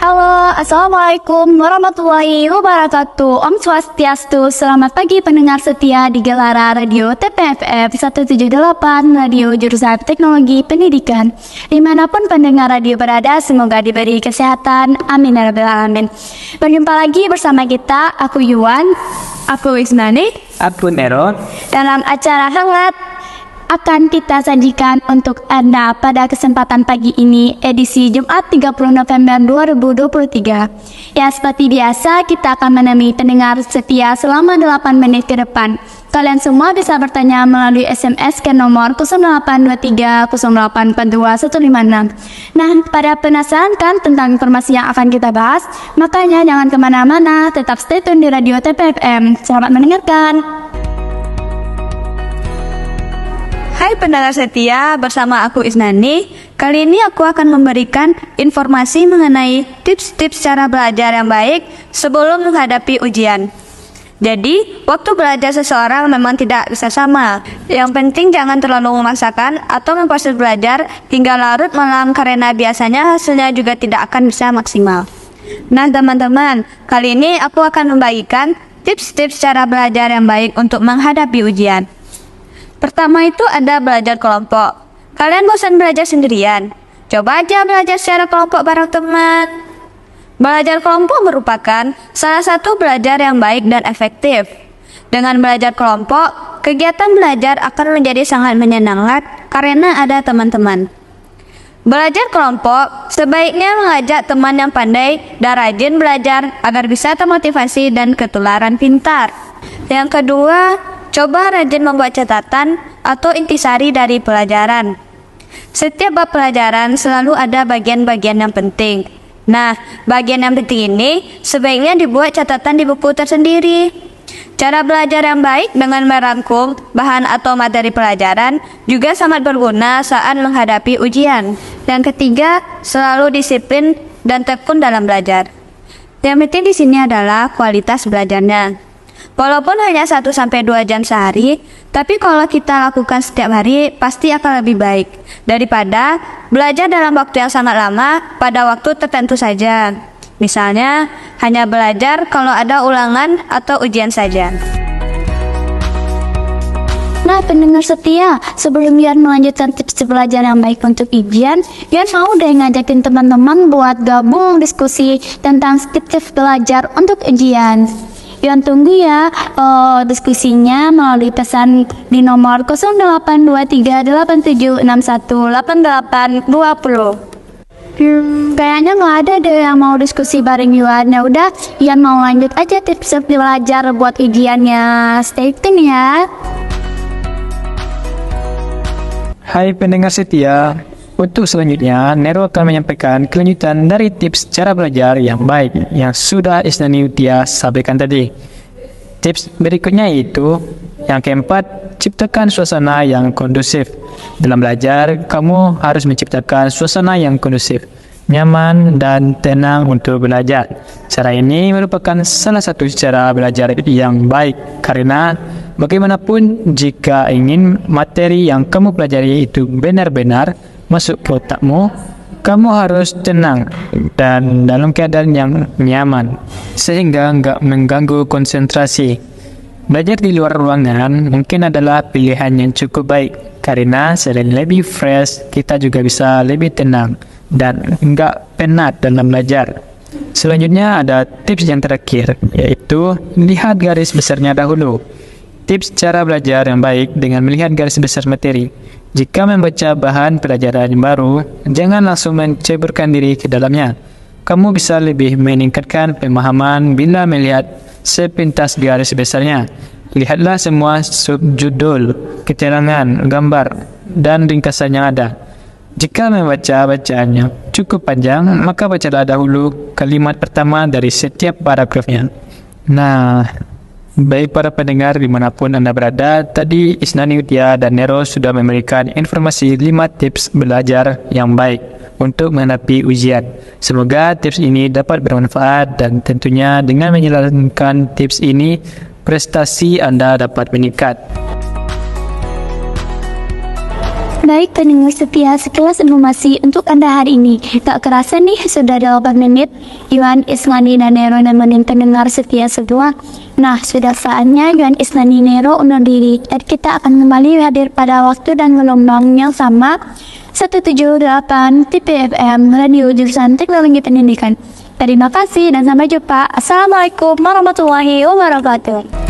Halo, Assalamualaikum warahmatullahi wabarakatuh. Om Swastiastu, selamat pagi pendengar setia di Gelara Radio TPFF 178, Radio Jurusan Teknologi Pendidikan. Dimanapun pendengar radio berada, semoga diberi kesehatan. Amin ya rabbal alamin. Berjumpa lagi bersama kita, aku Yuan, aku Isnani, aku Nero, dalam acara hangat akan kita sajikan untuk Anda pada kesempatan pagi ini, edisi Jumat 30 November 2023. Ya, seperti biasa kita akan menemui pendengar setia selama 8 menit ke depan. Kalian semua bisa bertanya melalui SMS ke nomor 0823 0842 156. Nah, pada penasaran kan tentang informasi yang akan kita bahas? Makanya jangan kemana-mana, tetap stay tune di Radio TPFM. Selamat mendengarkan. Hai pendengar setia, bersama aku Isnani. Kali ini aku akan memberikan informasi mengenai tips-tips cara belajar yang baik sebelum menghadapi ujian. Jadi, waktu belajar seseorang memang tidak bisa sama. Yang penting jangan terlalu memaksakan atau memforsir belajar hingga larut malam karena biasanya hasilnya juga tidak akan bisa maksimal. Nah teman-teman, kali ini aku akan membagikan tips-tips cara belajar yang baik untuk menghadapi ujian. Pertama itu ada belajar kelompok. Kalian bosan belajar sendirian? Coba aja belajar secara kelompok bareng teman. Belajar kelompok merupakan salah satu belajar yang baik dan efektif. Dengan belajar kelompok, kegiatan belajar akan menjadi sangat menyenangkan karena ada teman-teman. Belajar kelompok sebaiknya mengajak teman yang pandai dan rajin belajar agar bisa termotivasi dan ketularan pintar. Yang kedua, coba rajin membuat catatan atau intisari dari pelajaran. Setiap bab pelajaran selalu ada bagian-bagian yang penting. Nah, bagian yang penting ini sebaiknya dibuat catatan di buku tersendiri. Cara belajar yang baik dengan merangkum bahan atau materi pelajaran juga sangat berguna saat menghadapi ujian. Yang ketiga, selalu disiplin dan tekun dalam belajar. Yang penting di sini adalah kualitas belajarnya. Walaupun hanya 1-2 jam sehari, tapi kalau kita lakukan setiap hari, pasti akan lebih baik daripada belajar dalam waktu yang sangat lama pada waktu tertentu saja. Misalnya, hanya belajar kalau ada ulangan atau ujian saja. Nah, pendengar setia, sebelum Yan melanjutkan tips belajar yang baik untuk ujian, Yan mau deh ngajakin teman-teman buat gabung diskusi tentang tips belajar untuk ujian. Yan tunggu ya diskusinya melalui pesan di nomor 082387618820. Kayaknya nggak ada deh yang mau diskusi bareng Yuan. Ya udah, Yan mau lanjut aja tips belajar buat ujiannya. Stay tune ya. Hai pendengar setia, untuk selanjutnya Nero akan menyampaikan kelanjutan dari tips cara belajar yang baik yang sudah Isnani Utia sampaikan tadi. Tips berikutnya itu yang keempat, ciptakan suasana yang kondusif. Dalam belajar, kamu harus menciptakan suasana yang kondusif, nyaman dan tenang untuk belajar. Cara ini merupakan salah satu cara belajar yang baik karena bagaimanapun jika ingin materi yang kamu pelajari itu benar-benar masuk ke otakmu, kamu harus tenang dan dalam keadaan yang nyaman sehingga enggak mengganggu konsentrasi. Belajar di luar ruangan mungkin adalah pilihan yang cukup baik karena selain lebih fresh, kita juga bisa lebih tenang dan enggak penat dalam belajar. Selanjutnya ada tips yang terakhir, yaitu lihat garis besarnya dahulu. Tips cara belajar yang baik dengan melihat garis besar materi. Jika membaca bahan pelajaran yang baru, jangan langsung menceburkan diri ke dalamnya. Kamu bisa lebih meningkatkan pemahaman bila melihat sepintas garis besarnya. Lihatlah semua subjudul, keterangan, gambar, dan ringkasan yang ada. Jika membaca bacaannya cukup panjang, maka bacalah dahulu kalimat pertama dari setiap paragrafnya. Nah, baik para pendengar dimanapun Anda berada, tadi Isnani Utia dan Nero sudah memberikan informasi 5 tips belajar yang baik untuk menghadapi ujian. Semoga tips ini dapat bermanfaat dan tentunya dengan menjalankan tips ini, prestasi Anda dapat meningkat. Baik pendengar setia, sekilas informasi untuk Anda hari ini. Tak kerasa nih, sudah 8 menit. Iwan, Isnani, dan Nero nemenin pendengar setia semua. Nah, sudah saatnya Iwan, Isnani, Nero undur diri. Dan kita akan kembali hadir pada waktu dan gelombang yang sama. 178 TPFM, Radio Jurusan Teknologi Pendidikan. Terima kasih dan sampai jumpa. Assalamualaikum warahmatullahi wabarakatuh.